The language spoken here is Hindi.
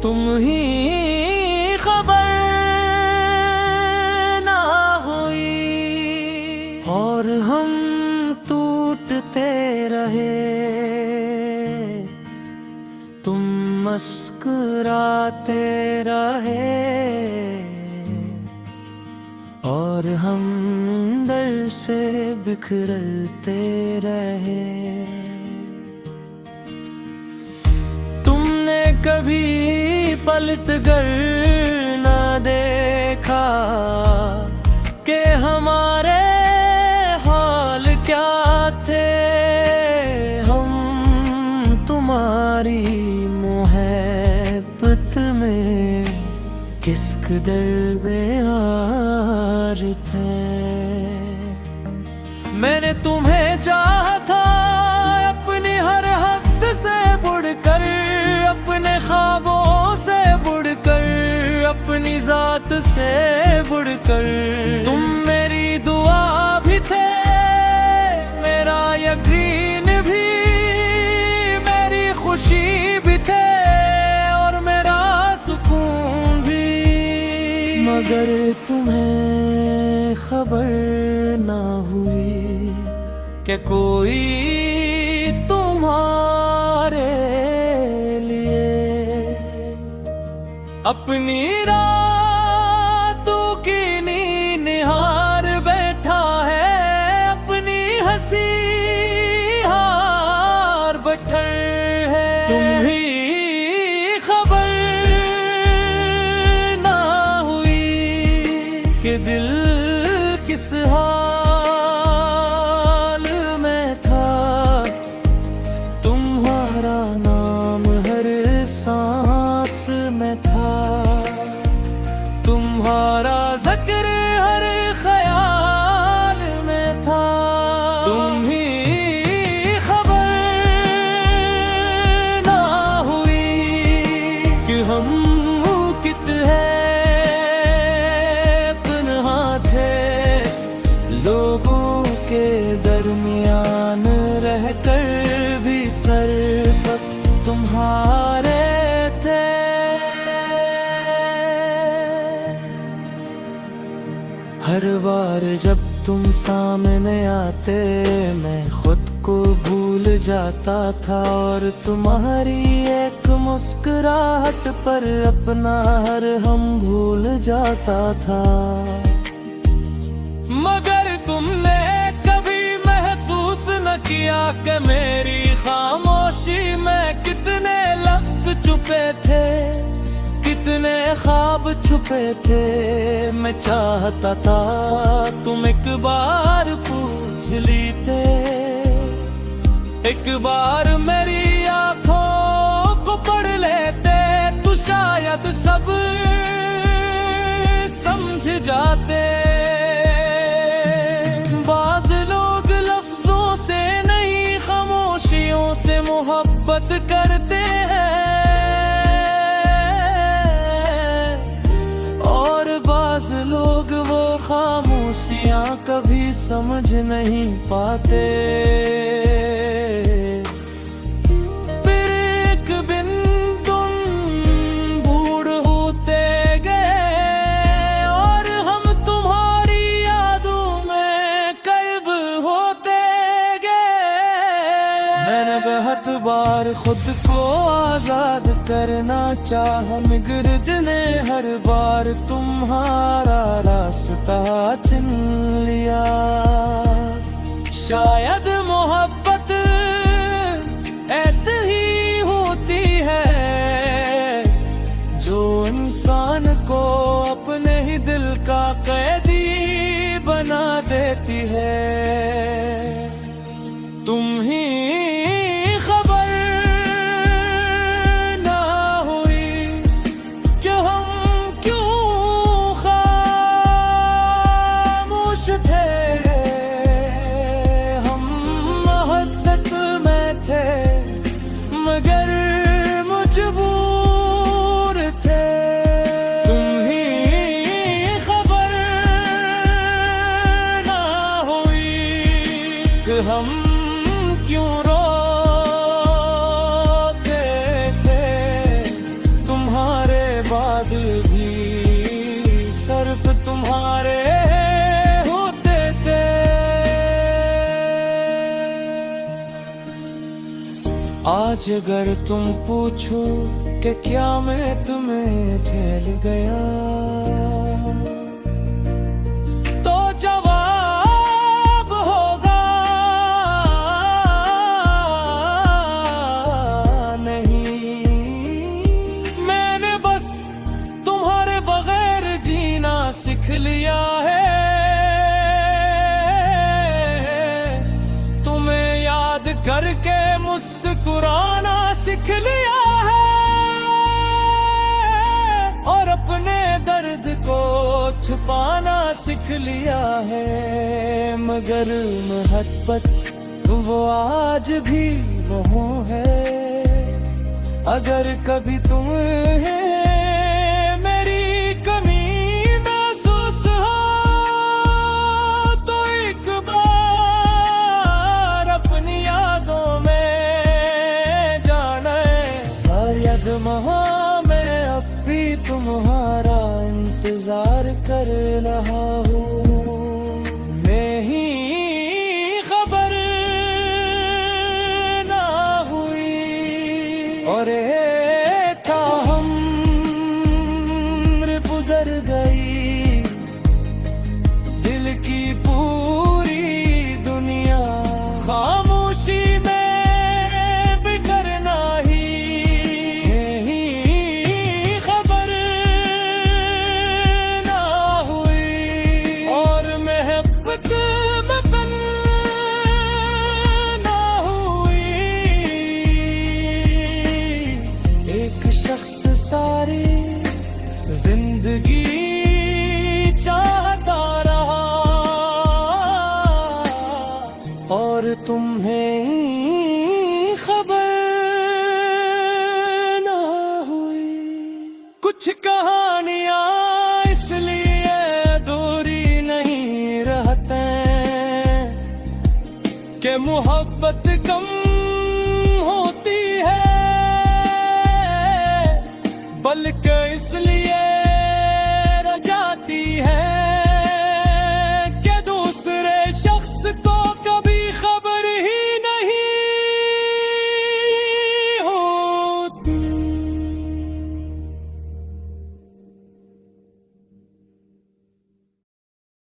तुम ही खबर ना हुई और हम टूटते रहे। तुम मुस्कुराते रहे और हम अंदर से बिखरते रहे। तुमने कभी पलट कर न देखा कि हमारे हाल क्या थे। हम तुम्हारी मोहब्बत में किस कदर बेयार थे। मैंने तुम्हें चाहा था अपनी हर हद से बढ़कर, अपने ख्वाबों से बढ़कर, अपनी जात से बढ़कर। तुम मेरी दुआ भी थे, मेरा यकीन भी, मेरी खुशी भी थे और मेरा सुकून भी। मगर तुम्हें खबर ना हुई कि कोई तुम्हारे लिए अपनी रातों की नींद निहार बैठा है। अपनी हंसी हार बठर है। तुम ही खबर ना हुई कि दिल किस हाल में था। तुम्हारा नाम हर सांस में था, तुम्हारा जिक्र हर ख्याल में था। तुम ही खबर ना हुई कि हम कितने तन्हा थे। लोगों के दरमियान रहकर भी सरफत तुम्हारे थे। हर बार जब तुम सामने आते मैं खुद को भूल जाता था और तुम्हारी एक मुस्कुराहट पर अपना हर हम भूल जाता था। मगर तुमने कभी महसूस न किया कि मेरी खामोशी में कितने लफ्ज छुपे थे, कितने ख्वाब छुपे थे। मैं चाहता था तुम एक बार पूछ लेते, एक बार मेरी आंखों को पढ़ लेते तो शायद सब समझ जाते। बाज़ लोग लफ्जों से नहीं खामोशियों से मोहब्बत करते हैं और बाज़ लोग वो खामोशियां कभी समझ नहीं पाते। फिर एक दिन तुम बूढ़ होते गए और हम तुम्हारी यादों में कैद होते गए। मैंने बहुत बार खुद को आजाद करना चाहा मगर ने हर बार तुम्हारा रास्ता चुन लिया। शायद मोहब्बत ऐसे ही होती है जो इंसान को अपने ही दिल का कैदी बना देती है। तुम ही खबर ना हुई कि हम क्यों खामोश थे। हम मोहब्बत में थे मगर मजबूर थे। तुम ही खबर ना हुई कि हम क्यों रोते थे। तुम्हारे सिर्फ तुम्हारे होते थे। आज अगर तुम पूछो कि क्या मैं तुम्हें भूल गया, तो जवाब होगा नहीं। मैंने बस तुम्हारे बगैर जीना सीख लिया है, तुम्हें याद करके मुस्कुराना सीख लिया है, और अपने दर्द को छुपाना सीख लिया है। मगर मोहब्बत वो आज भी वहाँ है। अगर कभी तुम्हें मेरी कमी महसूस हो, तो एक बार अपनी यादों में जाना है। शायद वहाँ मैं अब भी तुम्हारा इंतजार कर रहा हूँ, मैं ही खबर ना हुई। और था हम गुजर गई दिल की पूरी दुनिया, खामोशी में बिखरना ही खबर ना हुई। और महब्बत मतन ना हुई। एक शख्स सारी जिंदगी चाहता रहा, और तुम्हें खबर ना हुई। कुछ कहानियां इसलिए अधूरी नहीं रहते कि मोहब्बत कम